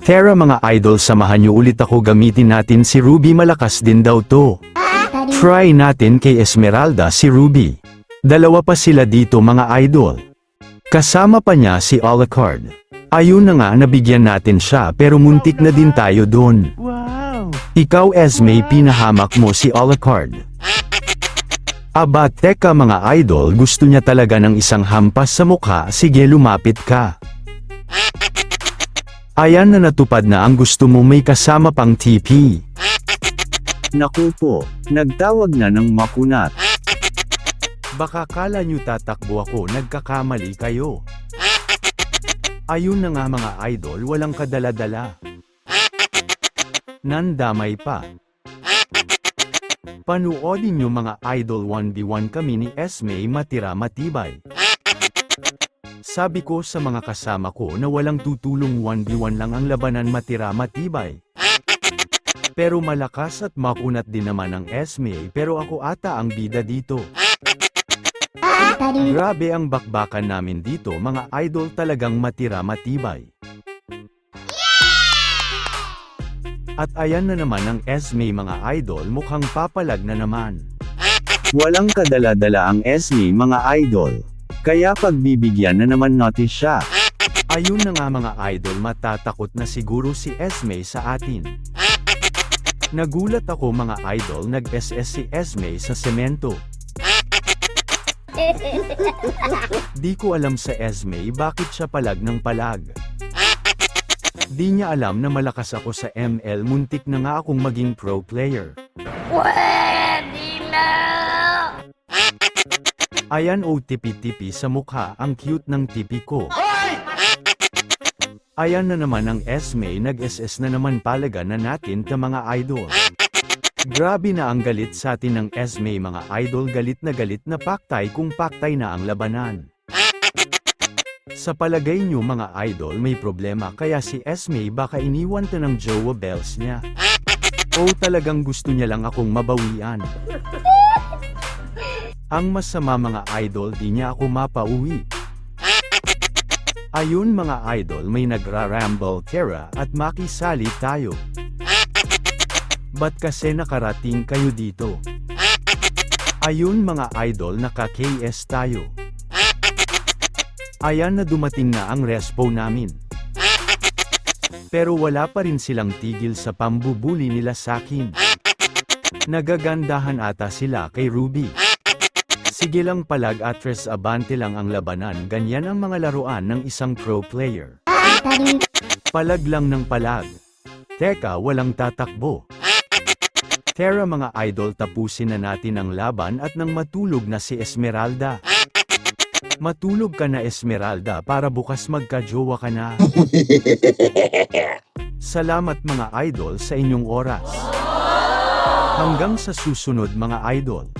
Tara mga idol, samahan niyo ulit ako, gamitin natin si Ruby, malakas din daw to. Try natin kay Esmeralda si Ruby. Dalawa pa sila dito mga idol. Kasama pa niya si Alucard. Ayun na nga, nabigyan natin siya pero muntik na din tayo doon. Wow! Ikaw Esme, pinahamak mo si Alucard. Aba teka mga idol, gusto niya talaga ng isang hampas sa mukha, sige lumapit ka. Ayan na, natupad na ang gusto mo, may kasama pang TP. Naku po, nagtawag na ng makunat. Baka kala nyo tatakbo ako, nagkakamali kayo. Ayun na nga mga idol, walang kadala-dala. Nandamay pa. Panuodin nyo mga idol, 1v1 kami ni Esme, matira matibay. Sabi ko sa mga kasama ko na walang tutulong, 1v1 lang ang labanan, matira matibay. Pero malakas at makunat din naman ang Esme, pero ako ata ang bida dito. Grabe ang bakbakan namin dito mga idol, talagang matira matibay. At ayan na naman ang Esme mga idol, mukhang papalag na naman. Walang kadala-dala ang Esme mga idol. Kaya pagbibigyan na naman natin siya. Ayun na nga mga idol, matatakot na siguro si Esme sa atin. Nagulat ako mga idol, nag-SS si Esme sa semento. Di ko alam sa Esme bakit siya palag ng palag. Di niya alam na malakas ako sa ML, muntik na nga akong maging pro player. Pwede na! Ayan o, tipi-tipi sa mukha, ang cute ng tipi ko. Ayan na naman ang Esme, nag-SS na naman, palaga na natin ka mga idol. Grabe na ang galit sa atin ng Esme mga idol, galit na paktay kung paktay na ang labanan. Sa palagay nyo mga idol, may problema kaya si Esme, baka iniwan ta ng jowa bells niya. O talagang gusto niya lang akong mabawian. Ang masama mga idol, di niya ako mapauwi. Ayun mga idol, may nagra-ramble Tara at makisali tayo. Ba't kasi nakarating kayo dito? Ayun mga idol, naka-KS tayo. Ayan na, dumating na ang respo namin. Pero wala pa rin silang tigil sa pambubuli nila sakin. Nagagandahan ata sila kay Ruby. Sige lang palag, atres abante lang ang labanan, ganyan ang mga laruan ng isang pro player. Palag lang ng palag. Teka, walang tatakbo. Tara mga idol, tapusin na natin ang laban at nang matulog na si Esmeralda. Matulog ka na Esmeralda para bukas magka-jowa ka na. Salamat mga idol sa inyong oras. Hanggang sa susunod mga idol.